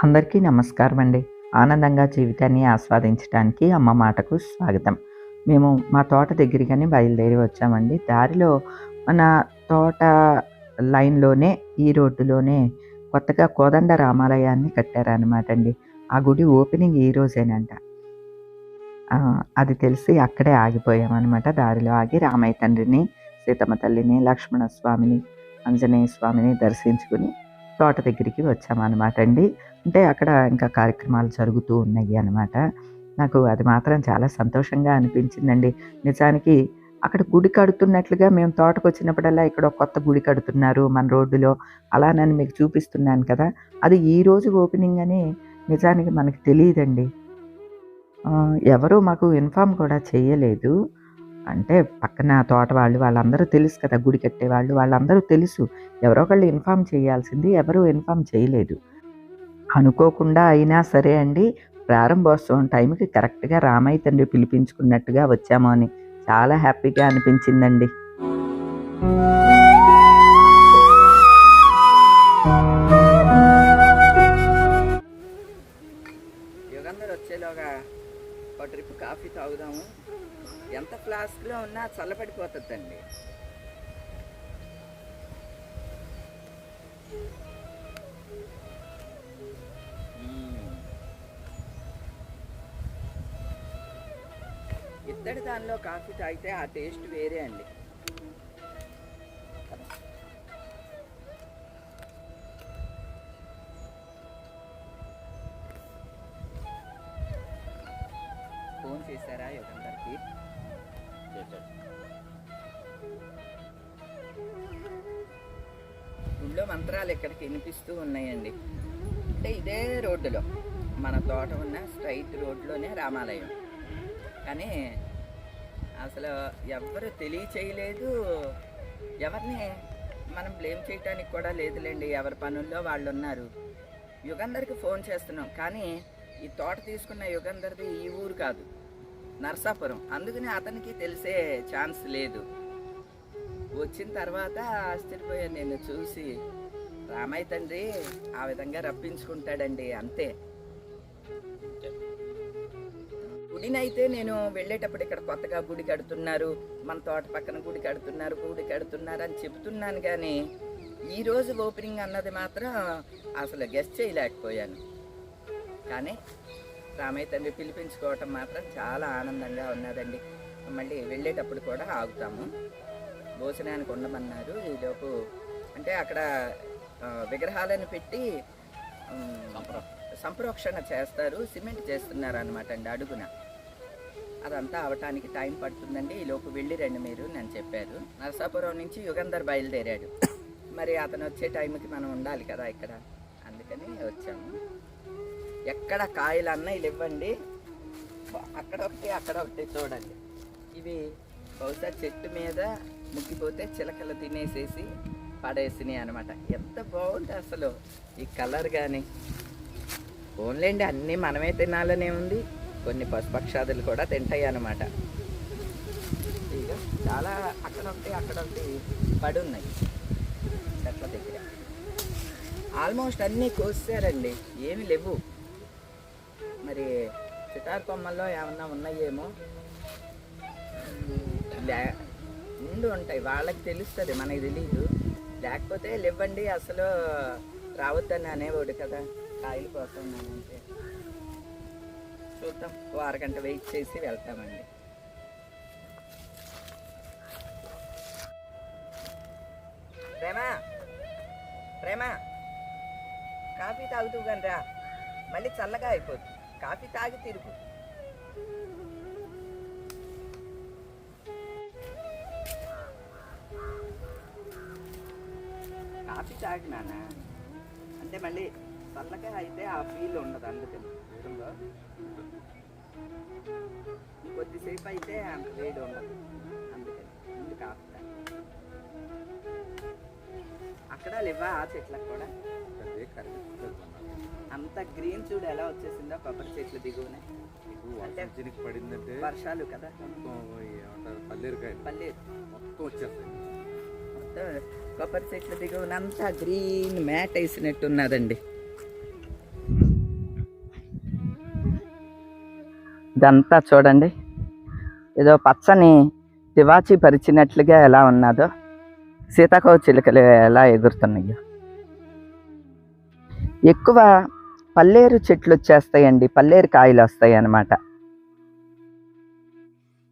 అందరికీ నమస్కారం అండి. ఆనందంగా జీవితాన్ని ఆస్వాదించడానికి అమ్మ మాటకు స్వాగతం. మేము మా తోట దగ్గరగానే బయలుదేరి వచ్చామండి. దారిలో మన తోట లైన్‌లోనే ఈ రోడ్డులోనే కొత్తగా కోదండ రామాలయాన్ని కట్టారనమాట అండి. ఆ గుడి ఓపెనింగ్ ఈ రోజేనంట. అది తెలిసి అక్కడే ఆగిపోయామనమాట. దారిలో ఆగి రామయ్య తండ్రిని, సీతమ్మ తల్లిని, లక్ష్మణ స్వామిని, ఆంజనేయ స్వామిని దర్శించుకుని తోట దగ్గరికి వచ్చామనమాట అండి. అంటే అక్కడ ఇంకా కార్యక్రమాలు జరుగుతూ ఉన్నాయి అనమాట. నాకు అది మాత్రం చాలా సంతోషంగా అనిపించిందండి. నిజానికి అక్కడ గుడి కడుతున్నట్లుగా మేము తోటకొచ్చినప్పుడల్లా ఇక్కడ ఒక కొత్త గుడి కడుతున్నారు మన రోడ్డులో అలానని మీకు చూపిస్తున్నాను కదా! అది ఈరోజు ఓపెనింగ్ అని నిజానికి మనకు తెలీదండి. ఎవరు మాకు ఇన్ఫార్మ్ కూడా చేయలేదు. అంటే పక్కన తోట వాళ్ళు వాళ్ళందరూ తెలుసు కదా! గుడి కట్టేవాళ్ళు వాళ్ళందరూ తెలుసు. ఎవరో ఒకళ్ళు ఇన్ఫార్మ్ చేయాల్సింది. ఎవరు ఇన్ఫార్మ్ చేయలేదు. అనుకోకుండా అయినా సరే అండి, ప్రారంభోత్సవం టైంకి కరెక్ట్‌గా రామయ్య తండ్రి పిలిపించుకున్నట్టుగా వచ్చాము అని చాలా హ్యాపీగా అనిపించిందండి. యుగంధర్ వచ్చేలోగా ఒక ట్రిప్ కాఫీ తాగుదాము. ఎంత ఫ్లాస్క్లో ఉన్నా చల్లబడిపోతుందండి. ఇత్తడి దానిలో కాఫీ తాగితే ఆ టేస్ట్ వేరే అండి. ఫోన్ చేశారా యుగంధర్కి? గుళ్ళో మంత్రాలు ఇక్కడికి వినిపిస్తూ ఉన్నాయండి. అంటే ఇదే రోడ్డులో మన తోట ఉన్న స్ట్రైట్ రోడ్లోనే రామాలయం. కానీ అసలు ఎవ్వరు తెలియచేయలేదు, ఎవరిని మనం బ్లేమ్ చేయటానికి కూడా లేదులేండి. ఎవరి పనుల్లో వాళ్ళు ఉన్నారు. యుగంధర్కి ఫోన్ చేస్తున్నాం కానీ ఈ తోట తీసుకున్న యుగంధర్ది ఈ ఊరు కాదు, నర్సాపురం. అందుకని అతనికి తెలిసే ఛాన్స్ లేదు. వచ్చిన తర్వాత ఆశ్చర్యపోయాను నేను చూసి. రామయ్య తండ్రి ఆ విధంగా రప్పించుకుంటాడండి, అంతే. గుడినైతే నేను వెళ్ళేటప్పుడు ఇక్కడ కొత్తగా గుడి కడుతున్నారు, మన తోట పక్కన గుడి కడుతున్నారు అని చెప్తున్నాను. కానీ ఈరోజు ఓపెనింగ్ అన్నది మాత్రం అసలు గెస్ట్ చేయలేకపోయాను. కానీ రామయ్య తండ్రి పిలిపించుకోవటం మాత్రం చాలా ఆనందంగా ఉన్నదండి. మళ్ళీ వెళ్ళేటప్పుడు కూడా ఆగుతాము. భోజనానికి ఉండమన్నారు. ఈలోపు అంటే అక్కడ విగ్రహాలను పెట్టి సంప్రోక్షణ చేస్తారు, సిమెంట్ చేస్తున్నారు అనమాట అండి అడుగున. అదంతా అవటానికి టైం పడుతుందండి. ఈలోపు వెళ్ళి రండి మీరు అని చెప్పారు. నరసాపురం నుంచి యుగంధర్ బయలుదేరాడు. మరి అతను వచ్చే టైంకి మనం ఉండాలి కదా ఇక్కడ, అందుకని వచ్చాము. ఎక్కడ కాయలు అన్నయ్యలు ఇవ్వండి, అక్కడ ఒకటి చూడండి. ఇవి బహుశా చెట్టు మీద ముగ్గిపోతే చిలకలు తినేసేసి పడేసినాయి అనమాట. ఎంత బాగుంది అసలు ఈ కలర్ కానీ. ఓన్లేండి అన్నీ మనమే తినాలనే ఉంది, కొన్ని పశుపక్షాదులు కూడా తింటాయి అన్నమాట. ఇక చాలా అక్కడొకటి పడి ఉన్నాయి చెట్ల దగ్గర. ఆల్మోస్ట్ అన్నీ కోసారండి, ఏమి లేవు. మరి సితార్ కొమ్మల్లో ఏమన్నా ఉన్నాయేమో, ముందు ఉంటాయి, వాళ్ళకి తెలుస్తుంది, మనకి తెలీదు. లేకపోతే లేవండి అసలు రావద్దని అనేవాడు కదా కాయల కోసం. అంటే చూద్దాం, ఓ అరగంట వెయిట్ చేసి వెళ్తామండి. ప్రేమ కాఫీ తాగుతూ కానీ రా, మళ్ళీ చల్లగా అయిపోతుంది. కాఫీ తాగి తిరుగు. కాఫీ తాగినానా అంటే మళ్ళీ చల్లగా అయితే ఆ ఫీల్ ఉండదు. అందుకని కొద్దిసేపు అయితే అంత వేడి ఉండదు. అందుకని ముందు కాఫీ తాగి. అక్కడ లేవా ఆ చెట్లకు కూడా అంత గ్రీన్ చూడు ఎలా వచ్చేసిందో. కొబ్బరి చెట్లు దిగువనే అంటే పడిందంటే వర్షాలు కదా, పల్లేరు మొత్తం వచ్చేస్తాయి. మొత్తం కొబ్బరి చెట్లు దిగువనంతా గ్రీన్ మ్యాట్ వేసినట్టు ఉన్నదండి. ఇదంతా చూడండి, ఏదో పచ్చని తివాచి పరిచినట్లుగా ఎలా ఉన్నదో, సీతాకోకచిలుకలు ఎలా ఎగురుతున్నాయో. ఎక్కువ పల్లేరు చెట్లు వచ్చేస్తాయండి, పల్లేరు కాయలు వస్తాయి అన్నమాట.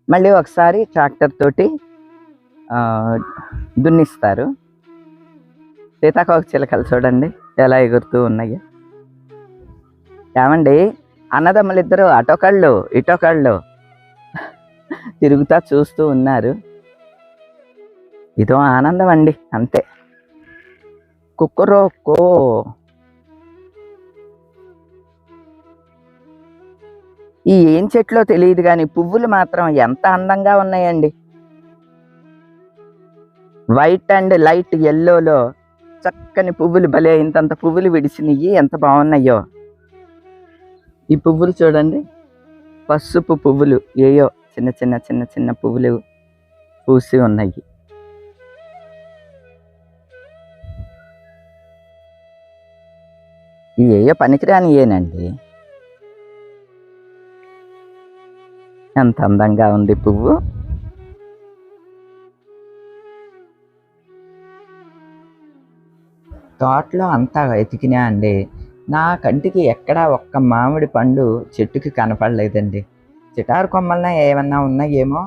మళ్ళీ ఒకసారి ట్రాక్టర్ తోటి దున్నిస్తారు. సీతాకోకచిలుకలు చూడండి ఎలా ఎగురుతూ ఉన్నాయో. ఏమండి, అన్నదమ్ములిద్దరూ అటొకళ్ళు ఇటొకళ్ళు తిరుగుతా చూస్తూ ఉన్నారు. ఇదో ఆనందం అండి, అంతే. కుక్కరోక్కో. ఈ ఏం చెట్లో తెలియదు కానీ పువ్వులు మాత్రం ఎంత అందంగా ఉన్నాయండి. వైట్ అండ్ లైట్ ఎల్లోలో చక్కని పువ్వులు, భలే ఇంతంత పువ్వులు విడిచినవి, ఎంత బాగున్నాయో. ఈ పువ్వులు చూడండి, పసుపు పువ్వులు, ఏయో చిన్న చిన్న చిన్న చిన్న పువ్వులు పూసి ఉన్నాయి. ఏయో పనికిరాని ఏనండి. ఎంత అందంగా ఉంది పువ్వు. తోటలో అంతా వెతికినా అండి, నా కంటికి ఎక్కడా ఒక్క మామిడి పండు చెట్టుకి కనపడలేదండి. చిటారు కొమ్మలన ఏమన్నా ఉన్నాయేమో,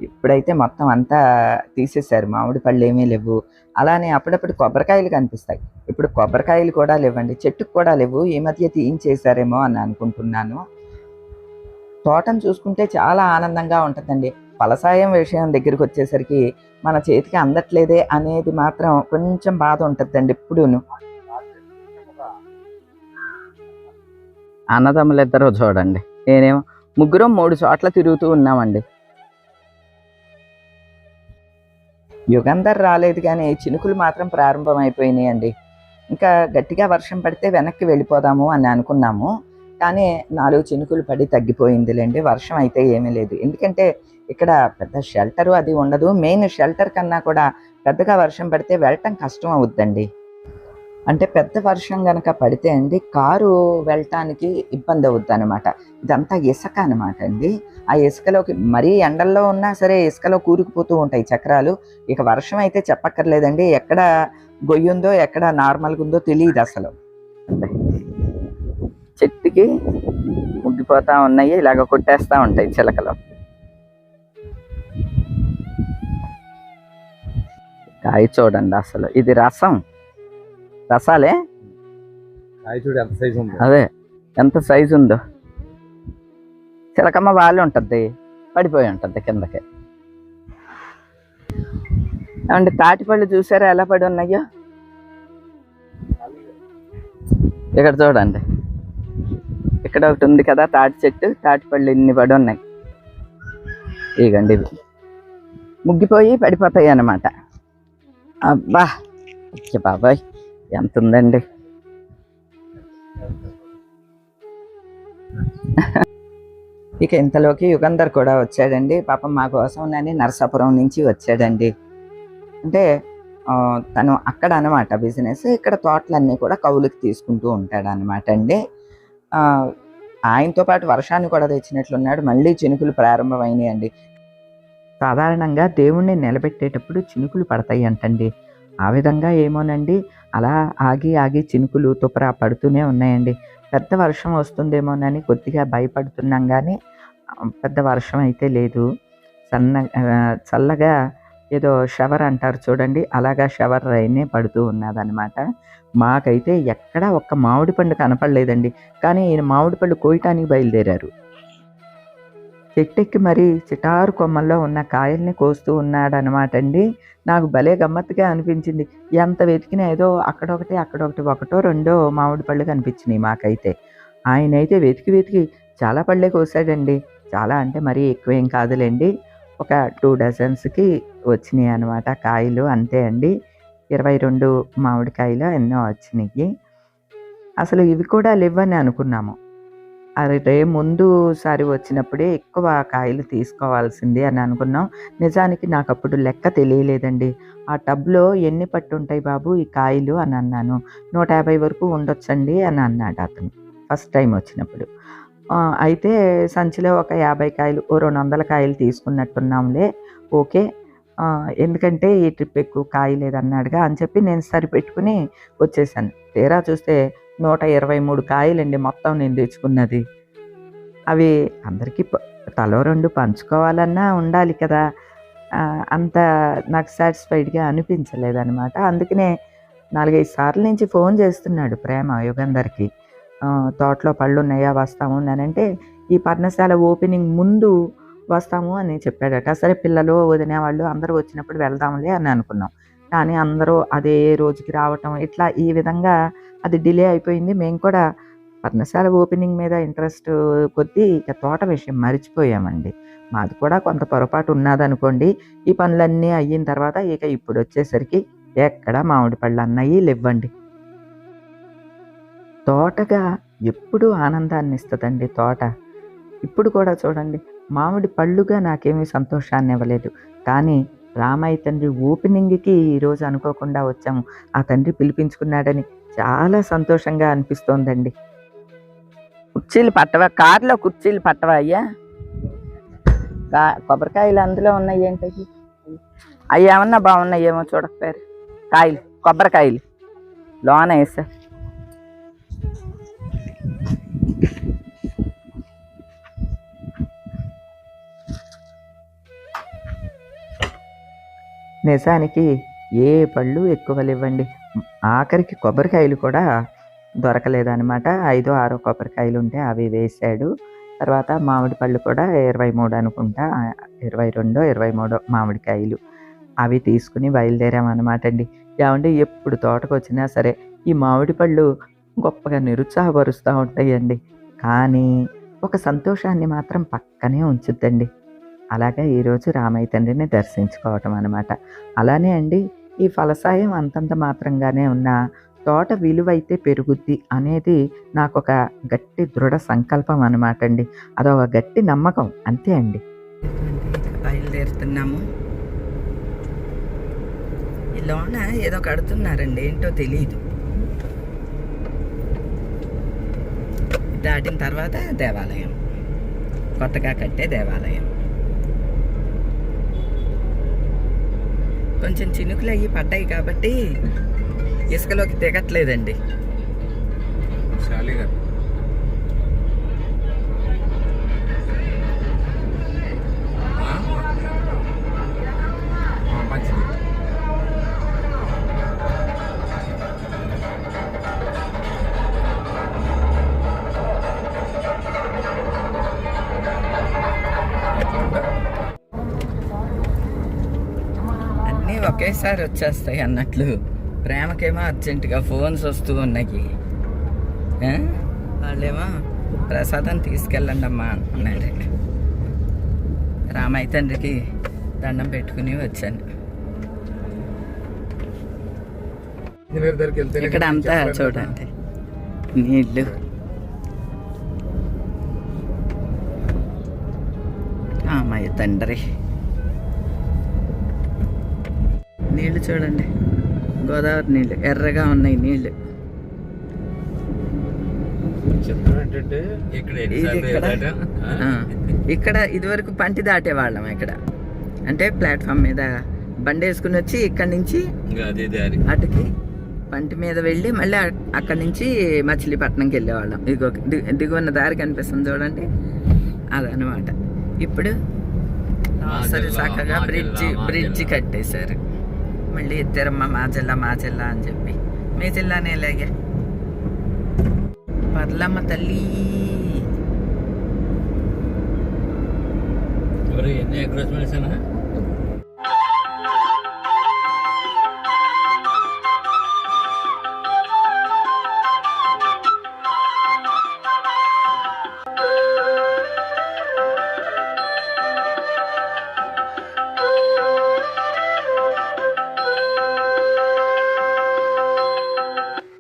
ఇప్పుడైతే మొత్తం అంతా తీసేశారు, మామిడి పళ్ళు ఏమీ లేవు. అలానే అప్పుడప్పుడు కొబ్బరికాయలు కనిపిస్తాయి, ఇప్పుడు కొబ్బరికాయలు కూడా లేవండి, చెట్టుకు కూడా లేవు. ఈ మధ్య తీయించేశారేమో అని అనుకుంటున్నాను. తోటను చూసుకుంటే చాలా ఆనందంగా ఉంటుందండి. ఫలసాయం విషయం దగ్గరికి వచ్చేసరికి మన చేతికి అందట్లేదే అనేది మాత్రం కొంచెం బాధ ఉంటుందండి ఎప్పుడూను. అన్నదమ్ములిద్దరూ చూడండి, నేనేమో ముగ్గురం 3 చోట్ల తిరుగుతూ ఉన్నామండి. యుగంధర్ రాలేదు కానీ చినుకులు మాత్రం ప్రారంభమైపోయినాయి అండి. ఇంకా గట్టిగా వర్షం పడితే వెనక్కి వెళ్ళిపోదాము అని అనుకున్నాము, కానీ 4 చినుకులు పడి తగ్గిపోయిందిలేండి. వర్షం అయితే ఏమీ లేదు, ఎందుకంటే ఇక్కడ పెద్ద షెల్టరు అది ఉండదు. మెయిన్ షెల్టర్ కన్నా కూడా పెద్దగా వర్షం పడితే వెళ్ళటం కష్టం అవుద్దండి. అంటే పెద్ద వర్షం కనుక పడితే అండి కారు వెళ్ళటానికి ఇబ్బంది అవుద్ది అనమాట. ఇదంతా ఇసుక అనమాట అండి. ఆ ఇసుకలోకి మరీ ఎండల్లో ఉన్నా సరే ఇసుకలో కూరుకుపోతూ ఉంటాయి చక్రాలు. ఇక వర్షం అయితే చెప్పక్కర్లేదండి, ఎక్కడ గొయ్యుందో ఎక్కడ నార్మల్గా ఉందో తెలియదు అసలు. చెట్టుకి ముగ్గిపోతా ఉన్నాయి, ఇలాగ కొట్టేస్తూ ఉంటాయి చిలకలు. కాయ చూడండి, అసలు ఇది రసాలే. అదే ఎంత సైజు ఉందో. చిలకమ్మ వాళ్ళు ఉంటుంది, పడిపోయి ఉంటుంది కిందకి. ఏమంటే తాటిపళ్ళు చూసారా ఎలా పడి ఉన్నాయో. ఇక్కడ చూడండి, ఇక్కడ ఒకటి ఉంది కదా తాటి చెట్టు, తాటిపళ్ళు ఇన్ని పడి ఉన్నాయి. ఇగండి ఇవి ముగ్గిపోయి పడిపోతాయి అన్నమాట. అబ్బా బాబాయ్ ఎంత ఉందండి. ఇక ఇంతలోకి యుగంధర్ కూడా వచ్చాడండి. పాపం మా కోసం నన్ను నరసాపురం నుంచి వచ్చాడండి. అంటే తను అక్కడ అనమాట బిజినెస్, ఇక్కడ తోటలన్నీ కూడా కౌలుకి తీసుకుంటూ ఉంటాడు అనమాట అండి. ఆయనతో పాటు వర్షాన్ని కూడా తెచ్చినట్లున్నాడు. మళ్ళీ చినుకులు ప్రారంభమైనాయి అండి. సాధారణంగా దేవుణ్ణి నిలబెట్టేటప్పుడు చినుకులు పడతాయి అంటండి. ఆ విధంగా ఏమోనండి, అలా ఆగి ఆగి చినుకులు తుపరా పడుతూనే ఉన్నాయండి. పెద్ద వర్షం వస్తుందేమోనని కొద్దిగా భయపడుతున్నాం కానీ పెద్ద వర్షం అయితే లేదు. చల్లగా ఏదో షవర్ అంటారు చూడండి, అలాగా షవర్ రైనే పడుతూ ఉన్నదనమాట. మాకైతే ఎక్కడా ఒక్క మామిడి పండు కనపడలేదండి. కానీ ఈయన మామిడి పళ్ళు కోయటానికి బయలుదేరారు. చెట్టెక్కి మరీ చిటారు కొమ్మల్లో ఉన్న కాయల్ని కోస్తూ ఉన్నాడనమాట అండి. నాకు భలే గమ్మత్తుగా అనిపించింది. ఎంత వెతికినా ఏదో అక్కడొకటి అక్కడొకటి, ఒకటో రెండో మామిడి పళ్ళు కనిపించినాయి మాకైతే. ఆయనైతే వెతికి వెతికి చాలా పళ్ళే కోసాడండి. చాలా అంటే మరీ ఎక్కువేం కాదులేండి, ఒక 2 డజన్స్కి వచ్చినాయి అనమాట కాయలు, అంతే అండి. 22 మామిడికాయలు ఎన్నో వచ్చినాయి. అసలు ఇవి కూడా లేవని అనుకున్నాము. అదే ముందుసారి వచ్చినప్పుడే ఎక్కువ కాయలు తీసుకోవాల్సింది అని అనుకున్నాం. నిజానికి నాకు అప్పుడు లెక్క తెలియలేదండి. ఆ టబ్లో ఎన్ని పట్టుంటాయి బాబు ఈ కాయలు అని అన్నాను. 150 వరకు ఉండొచ్చండి అని అన్నాడు అతను ఫస్ట్ టైం వచ్చినప్పుడు. అయితే సంచిలో ఒక 50 కాయలు, ఓ 200 కాయలు తీసుకున్నట్టున్నాంలే. ఓకే. ఎందుకంటే ఈ ట్రిప్ ఎక్కువ కాయలేదన్నాడుగా అని చెప్పి నేను సరిపెట్టుకుని వచ్చేసాను. తీరా చూస్తే 123 కాయలండి మొత్తం నేను తెచ్చుకున్నది. అవి అందరికీ తలో 2 పంచుకోవాలన్నా ఉండాలి కదా! అంత నాకు సాటిస్ఫైడ్‌గా అనిపించలేదనమాట. అందుకనే 4, 5 సార్లు నుంచి ఫోన్ చేస్తున్నాడు ప్రేమ యుగంధర్‌కి. తోటలో పళ్ళున్నాయా వస్తాము అనంటే, ఈ పర్ణశాల ఓపెనింగ్ ముందు వస్తాము అని చెప్పాడట. సరే పిల్లలు, వదిన వాళ్ళు అందరూ వచ్చినప్పుడు వెళ్దాంలే అని అనుకున్నాం. కానీ అందరూ అదే రోజుకి రావటం, ఇట్లా ఈ విధంగా అది డిలే అయిపోయింది. మేము కూడా పర్ణశాల ఓపెనింగ్ మీద ఇంట్రెస్ట్ కొద్దీ ఇక తోట విషయం మరిచిపోయామండి. మాది కూడా కొంత పొరపాటు ఉన్నాదనుకోండి. ఈ పనులన్నీ అయిన తర్వాత ఇక ఇప్పుడొచ్చేసరికి ఎక్కడ మామిడి పళ్ళు అన్నయి లెవ్వండి. తోటగా ఎప్పుడూ ఆనందాన్నిస్తదండి తోట. ఇప్పుడు కూడా చూడండి, మామిడి పళ్ళుగా నాకేమీ సంతోషాన్నివ్వలేదు. కానీ రామయ్య తండ్రి ఓపెనింగ్‌కి ఈరోజు అనుకోకుండా వచ్చాము. ఆ తండ్రి పిలిపించుకున్నాడని చాలా సంతోషంగా అనిపిస్తోందండి. కుర్చీలు పట్టవా? కార్‌లో కుర్చీలు పట్టవా అయ్యా? కొబ్బరికాయలు అందులో ఉన్నాయేంటవి? అవి ఏమన్నా బాగున్నాయేమో చూడకపోయారు. కాయలు, కొబ్బరికాయలు లోన వేసా. నిజానికి ఏ పళ్ళు ఎక్కువ లేవండి. ఆఖరికి కొబ్బరికాయలు కూడా దొరకలేదనమాట. 5, 6 కొబ్బరికాయలు ఉంటే అవి వేశాడు. తర్వాత మామిడి పళ్ళు కూడా 23 అనుకుంటా, 22, 23 మామిడికాయలు అవి తీసుకుని బయలుదేరామన్నమాట అండి. ఏమంటే ఎప్పుడు తోటకు వచ్చినా సరే ఈ మామిడి పళ్ళు గొప్పగా నిరుత్సాహపరుస్తూ ఉంటాయండి. కానీ ఒక సంతోషాన్ని మాత్రం పక్కనే ఉంచుద్దండి. అలాగే ఈరోజు రామయ్య తండ్రిని దర్శించుకోవటం అనమాట. అలానే అండి, ఈ ఫలసాయం అంతంత మాత్రంగానే ఉన్న తోట విలువైతే పెరుగుద్ది అనేది నాకొక గట్టి దృఢ సంకల్పం అనమాట అండి. అదొక గట్టి నమ్మకం అంతే అండి. బయలుదేరుతున్నాము. ఈ లోన ఏదో కడుతున్నారండి, ఏంటో తెలియదు. దాటిన తర్వాత దేవాలయం, కొత్తగా కట్టే దేవాలయం. కొంచెం చినుకులు అయ్యి పడ్డాయి కాబట్టి ఇసుకలోకి దిగట్లేదండి. అన్నీ ఒకేసారి వచ్చేస్తాయి అన్నట్లు. ప్రేమకేమో అర్జెంటుగా ఫోన్స్ వస్తూ ఉన్నాయి. వాళ్ళేమో ప్రసాదం తీసుకెళ్ళండి అమ్మా అంటున్నారు. రామయ్య తండ్రికి దండం పెట్టుకుని వచ్చాను. ఇక్కడ అంతా చూడండి నీళ్ళు. రామయ్య తండ్రి నీళ్ళు చూడండి, గోదావరి నీళ్ళు ఎర్రగా ఉన్నాయి నీళ్ళు. ఇక్కడ ఇదివరకు పంటి దాటేవాళ్ళం. ఇక్కడ అంటే ప్లాట్ఫామ్ మీద బండి వేసుకుని వచ్చి ఇక్కడి నుంచి అటుకి పంటి మీద వెళ్ళి మళ్ళీ అక్కడి నుంచి మచిలీపట్నంకి వెళ్ళేవాళ్ళం. ఇదిగో దిగున్న దారి కనిపిస్తుంది చూడండి, అదనమాట. ఇప్పుడు సరే చక్కగా బ్రిడ్జి కట్టేశారు. మళ్ళీ ఇద్దరమ్మ మా జిల్లా అని చెప్పి మీ జిల్లానే ఇలాగే. పర్లమ్మ తల్లి ఎన్ని ఎగ్రోస్ మెడిసిన్